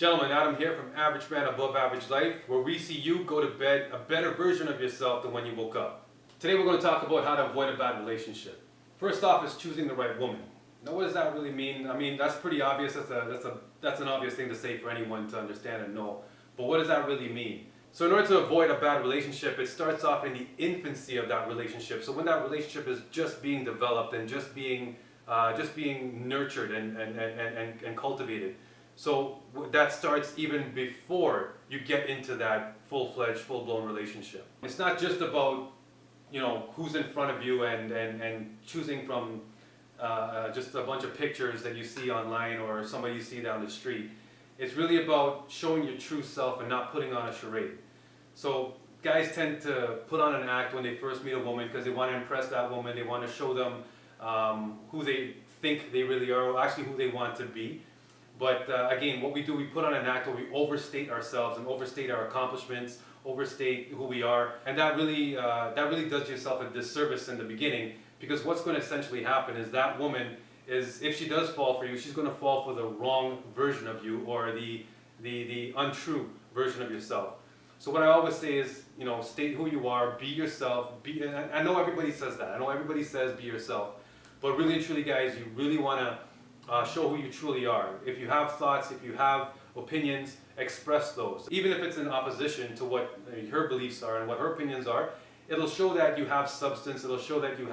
Gentlemen, Adam here from Average Man Above Average Life, where we see you go to bed a better version of yourself than when you woke up. Today we're going to talk about how to avoid a bad relationship. First off is choosing the right woman. Now what does that really mean? I mean, that's pretty obvious. That's an obvious thing to say for anyone to understand and know. But what does that really mean? So in order to avoid a bad relationship, it starts off in the infancy of that relationship. So when that relationship is just being developed and just being nurtured and cultivated. So that starts even before you get into that full-fledged, full-blown relationship. It's not just about, who's in front of you and choosing from just a bunch of pictures that you see online or somebody you see down the street. It's really about showing your true self and not putting on a charade. So guys tend to put on an act when they first meet a woman because they want to impress that woman. They want to show them who they think they really are, or actually who they want to be. But again, what we do, we put on an act where we overstate ourselves and overstate our accomplishments, overstate who we are, and that really does yourself a disservice in the beginning, because what's going to essentially happen is that woman is, if she does fall for you, she's going to fall for the wrong version of you, or the untrue version of yourself. So what I always say is, state who you are, be yourself. I know everybody says that. I know everybody says be yourself, but really and truly, guys, you really want to show who you truly are. If you have thoughts, if you have opinions, express those. Even if it's in opposition to what her beliefs are and what her opinions are, it'll show that you have substance. It'll show that you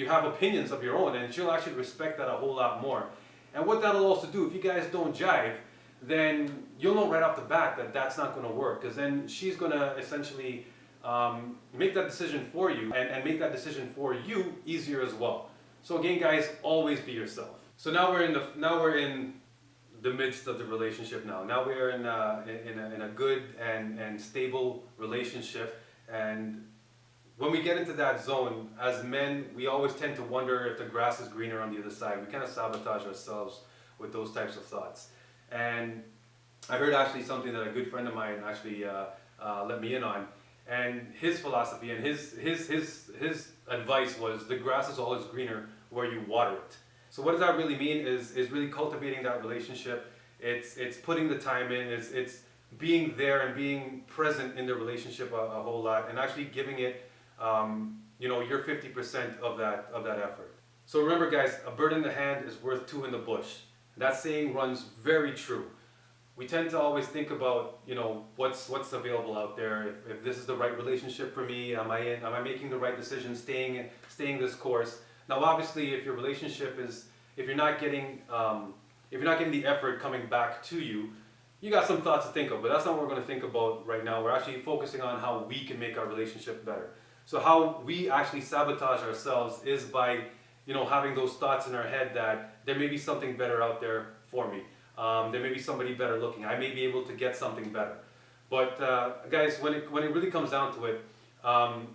have opinions of your own, and she'll actually respect that a whole lot more. And what that'll also do, if you guys don't jive, then you'll know right off the bat that that's not going to work, because then she's going to essentially make that decision for you and make that decision for you easier as well. So again, guys, always be yourself. So now we're in the midst of the relationship. Now we're in a good and stable relationship. And when we get into that zone, as men, we always tend to wonder if the grass is greener on the other side. We kind of sabotage ourselves with those types of thoughts. And I heard actually something that a good friend of mine actually let me in on. And his philosophy and his advice was, the grass is always greener where you water it. So what does that really mean is really cultivating that relationship. It's putting the time in, it's being there and being present in the relationship a whole lot, and actually giving it your 50% of that effort. So remember, guys, a bird in the hand is worth two in the bush. That saying runs very true. We tend to always think about, what's available out there. If this is the right relationship for me, am I making the right decision, staying this course? Now, obviously, if your relationship is, if you're not getting the effort coming back to you, you got some thoughts to think of. But that's not what we're going to think about right now. We're actually focusing on how we can make our relationship better. So how we actually sabotage ourselves is by, having those thoughts in our head that there may be something better out there for me. There may be somebody better looking. I may be able to get something better. But guys, when it really comes down to it,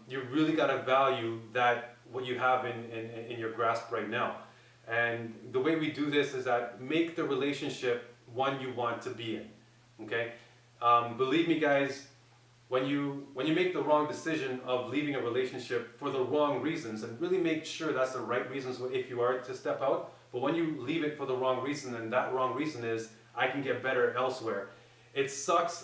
you really got to value that what you have in your grasp right now. And the way we do this is that make the relationship one you want to be in. Okay? Believe me, guys, when you make the wrong decision of leaving a relationship for the wrong reasons, and really make sure that's the right reasons if you are to step out. But when you leave it for the wrong reason, and that wrong reason is, I can get better elsewhere, it sucks.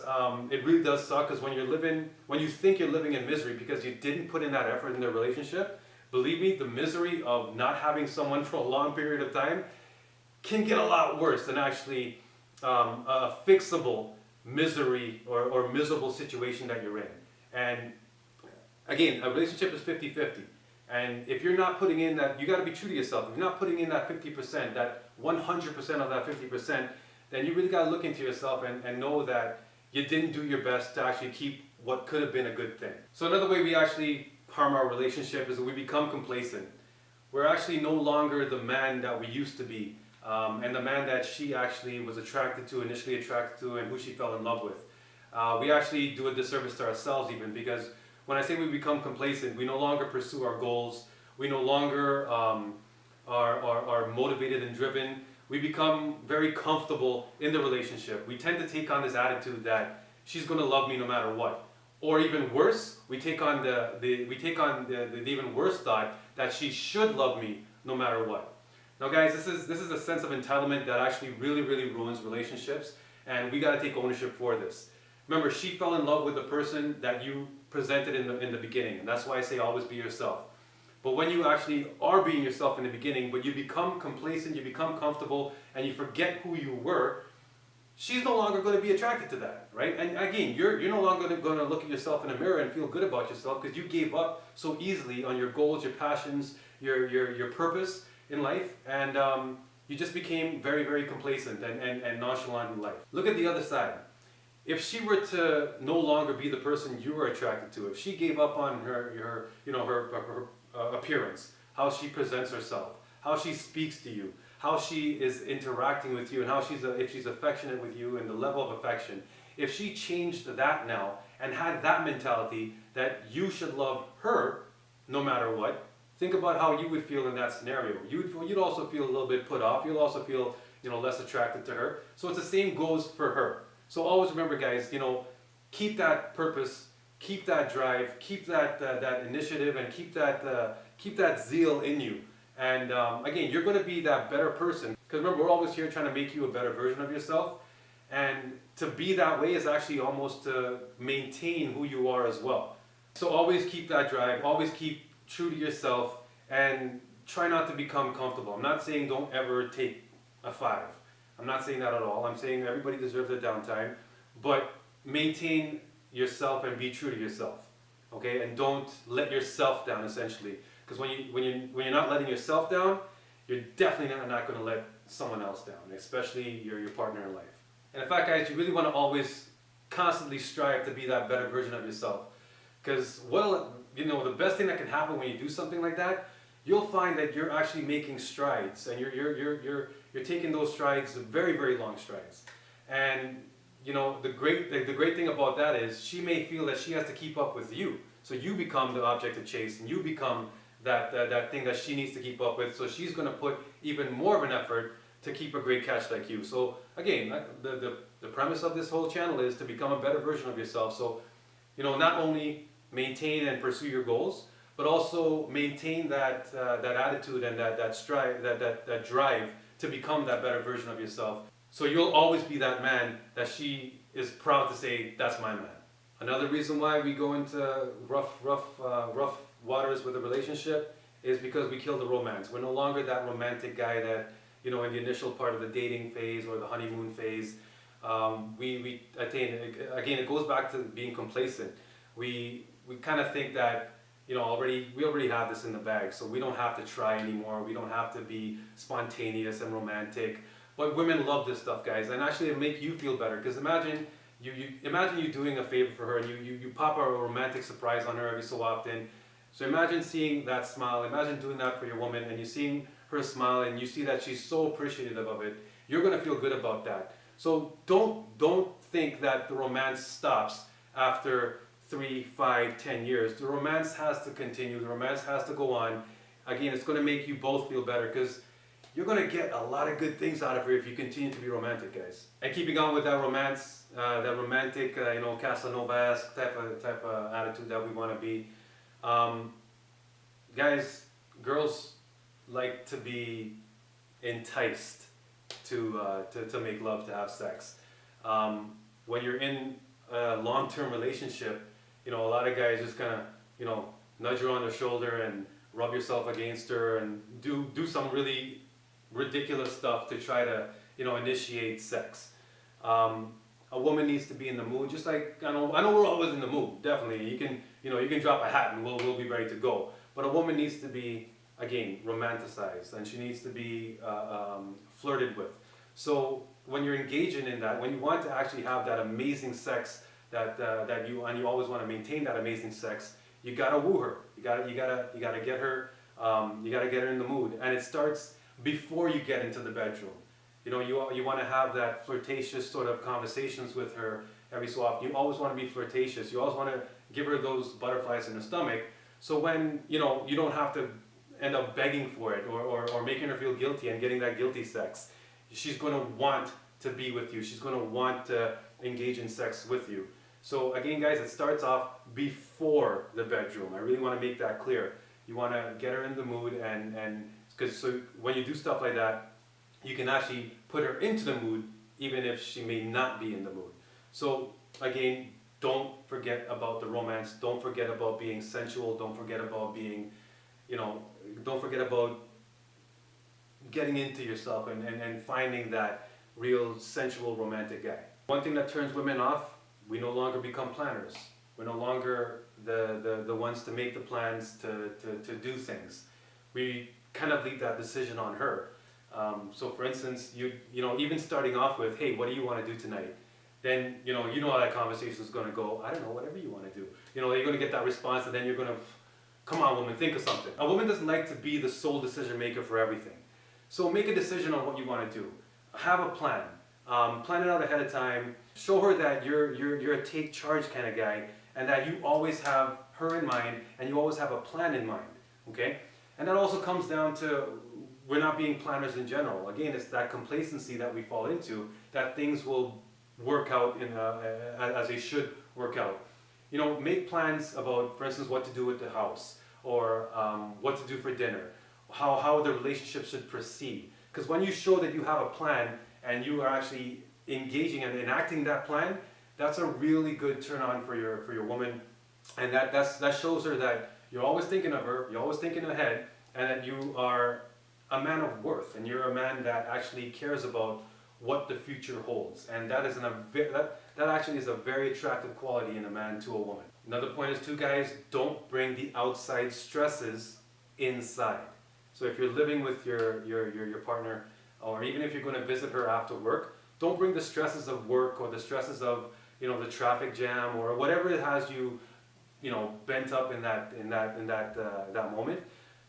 It really does suck, because when you think you're living in misery because you didn't put in that effort in the relationship, believe me, the misery of not having someone for a long period of time can get a lot worse than actually a fixable misery or miserable situation that you're in. And again, a relationship is 50-50. And if you're not putting in that, you got to be true to yourself. If you're not putting in that 50%, that 100% of that 50%, then you really got to look into yourself and know that you didn't do your best to actually keep what could have been a good thing. So another way we actually harm our relationship is that we become complacent. We're actually no longer the man that we used to be, and the man that she actually was initially attracted to, and who she fell in love with. We actually do a disservice to ourselves even, because when I say we become complacent, we no longer pursue our goals. We no longer are motivated and driven. We become very comfortable in the relationship. We tend to take on this attitude that she's going to love me no matter what. Or even worse, we take on the even worse thought that she should love me no matter what. Now, guys, this is a sense of entitlement that actually really ruins relationships, and we got to take ownership for this. Remember, she fell in love with the person that you presented in the beginning, and that's why I say always be yourself. But when you actually are being yourself in the beginning, but you become complacent, you become comfortable, and you forget who you were, she's no longer going to be attracted to that, right? And again, you're no longer going to look at yourself in the mirror and feel good about yourself because you gave up so easily on your goals, your passions, your purpose in life, and you just became very complacent and nonchalant in life. Look at the other side. If she were to no longer be the person you were attracted to, if she gave up on her appearance, how she presents herself, how she speaks to you, how she is interacting with you, and how if she's affectionate with you and the level of affection, if she changed that now and had that mentality that you should love her no matter what, think about how you would feel in that scenario. You'd also feel a little bit put off. You'll also feel less attracted to her. So it's the same goes for her. So always remember, guys, keep that purpose, keep that drive, keep that initiative, and keep that zeal in you. And again, you're going to be that better person. Because remember, we're always here trying to make you a better version of yourself. And to be that way is actually almost to maintain who you are as well. So always keep that drive, always keep true to yourself, and try not to become comfortable. I'm not saying don't ever take a 5. I'm not saying that at all. I'm saying everybody deserves a downtime, but maintain yourself and be true to yourself, okay? And don't let yourself down, essentially, because when you're not letting yourself down, you're definitely not going to let someone else down, especially your partner in life. And in fact, guys, you really want to always constantly strive to be that better version of yourself, because the best thing that can happen when you do something like that, you'll find that you're actually making strides, and you're taking those strides, very long strides. And the great thing about that is she may feel that she has to keep up with you, so you become the object of chase, and you become that thing that she needs to keep up with. So she's going to put even more of an effort to keep a great catch like you. So again, the premise of this whole channel is to become a better version of yourself. So not only maintain and pursue your goals, but also maintain that attitude and that drive to become that better version of yourself. So you'll always be that man that she is proud to say, that's my man. Another reason why we go into rough waters with a relationship is because we kill the romance. We're no longer that romantic guy that, in the initial part of the dating phase or the honeymoon phase, we attain. Again, it goes back to being complacent. We kind of think that we already have this in the bag, so we don't have to try anymore. We don't have to be spontaneous and romantic. But women love this stuff, guys, and actually it'll make you feel better. Because imagine you doing a favor for her, and you pop a romantic surprise on her every so often. So imagine seeing that smile. Imagine doing that for your woman, and you seeing her smile, and you see that she's so appreciative of it. You're gonna feel good about that. So don't think that the romance stops after 3, 5, 10 years. The romance has to continue. The romance has to go on. Again, it's going to make you both feel better because you're going to get a lot of good things out of her if you continue to be romantic, guys. And keeping on with that romance, that romantic, Casanova-esque type of attitude that we want to be. Guys, girls like to be enticed to make love, to have sex. When you're in a long-term relationship, a lot of guys just kind of, nudge her on the shoulder and rub yourself against her and do some really ridiculous stuff to try to, initiate sex. A woman needs to be in the mood, just like, I know we're always in the mood, definitely. You can drop a hat and we'll be ready to go. But a woman needs to be, again, romanticized, and she needs to be flirted with. So when you're engaging in that, when you want to actually have that amazing sex that you always want to maintain that amazing sex, you gotta woo her. You gotta get her. You gotta get her in the mood, and it starts before you get into the bedroom. You want to have that flirtatious sort of conversations with her every so often. You always want to be flirtatious. You always want to give her those butterflies in the stomach. So when you don't have to end up begging for it or making her feel guilty and getting that guilty sex. She's going to want to be with you. She's going to want to engage in sex with you. So again, guys, it starts off before the bedroom. I really want to make that clear. You want to get her in the mood and Because so when you do stuff like that, you can actually put her into the mood, even if she may not be in the mood. So again, don't forget about the romance. Don't forget about being sensual. Don't forget about being, don't forget about getting into yourself and finding that real sensual romantic guy. One thing that turns women off, we no longer become planners. We're no longer the ones to make the plans, to do things. We kind of leave that decision on her. So for instance, even starting off with, hey, what do you want to do tonight? Then, you know how that conversation is going to go. I don't know, whatever you want to do. You're going to get that response, and then you're going to, come on, woman, think of something. A woman doesn't like to be the sole decision maker for everything. So make a decision on what you want to do. Have a plan. Plan it out ahead of time. Show her that you're a take charge kind of guy, and that you always have her in mind, and you always have a plan in mind. Okay? And that also comes down to we're not being planners in general. Again, it's that complacency that we fall into, that things will work out as they should work out. Make plans about, for instance, what to do with the house, or what to do for dinner, how the relationship should proceed. Because when you show that you have a plan and you are actually engaging and enacting that plan, that's a really good turn on for your woman, and that shows her that you're always thinking of her, you're always thinking ahead, and that you are a man of worth, and you're a man that actually cares about what the future holds. And that actually is a very attractive quality in a man to a woman. Another point is too, guys, don't bring the outside stresses inside. So if you're living with your partner, or even if you're going to visit her after work, don't bring the stresses of work or the stresses of the traffic jam or whatever it has you bent up in that moment.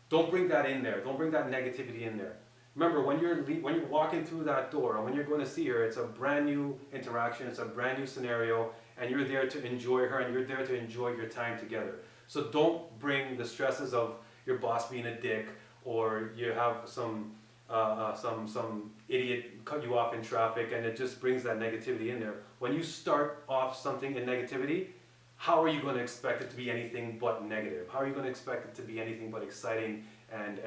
Don't bring that in there. Don't bring that negativity in there. Remember, when you're walking through that door, and when you're going to see her, it's a brand new interaction, it's a brand new scenario, and you're there to enjoy her, and you're there to enjoy your time together. So don't bring the stresses of your boss being a dick, or you have some idiot cut you off in traffic, and it just brings that negativity in there. When you start off something in negativity, how are you going to expect it to be anything but negative? How are you going to expect it to be anything but exciting and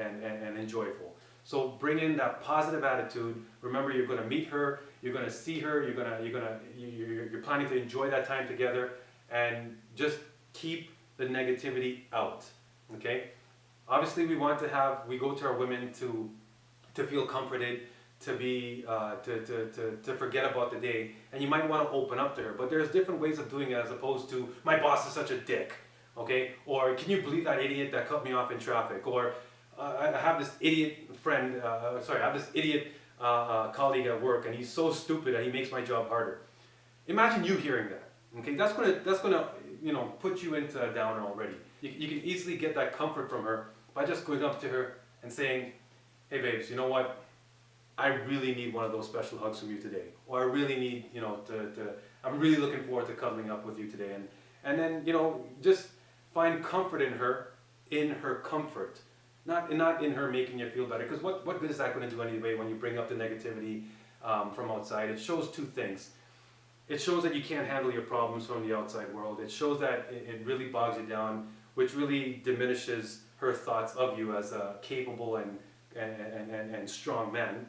enjoyable? So bring in that positive attitude. Remember, you're going to meet her, you're going to see her, you're planning to enjoy that time together, and just keep the negativity out. Okay? Obviously, we go to our women to feel comforted, to be to forget about the day, and you might want to open up to her. But there's different ways of doing it, as opposed to, my boss is such a dick, okay? Or, can you believe that idiot that cut me off in traffic? Or, I have this idiot friend, I have this idiot colleague at work, and he's so stupid that he makes my job harder. Imagine you hearing that, okay? That's gonna put you into a downer already. You can easily get that comfort from her by just going up to her and saying, hey babes, you know what? I really need one of those special hugs from you today. Or I really need, I'm really looking forward to cuddling up with you today. And then, just find comfort in her comfort. Not in her making you feel better. Because what good is that going to do anyway when you bring up the negativity from outside? It shows two things. It shows that you can't handle your problems from the outside world. It shows that it really bogs you down, which really diminishes her thoughts of you as a capable and strong man.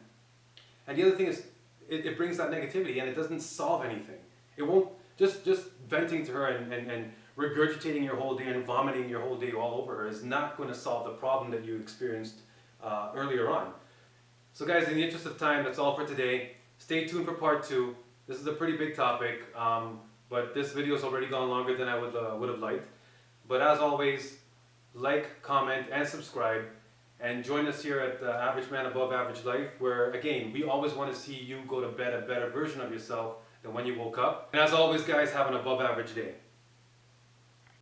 And the other thing is, it brings that negativity, and it doesn't solve anything. It won't, just venting to her and regurgitating your whole day and vomiting your whole day all over her is not going to solve the problem that you experienced earlier on. So guys, in the interest of time, that's all for today. Stay tuned for part 2. This is a pretty big topic, but this video has already gone longer than I would have liked. But as always, like, comment, and subscribe. And join us here at Average Man Above Average Life, where, again, we always want to see you go to bed a better version of yourself than when you woke up. And as always, guys, have an above average day.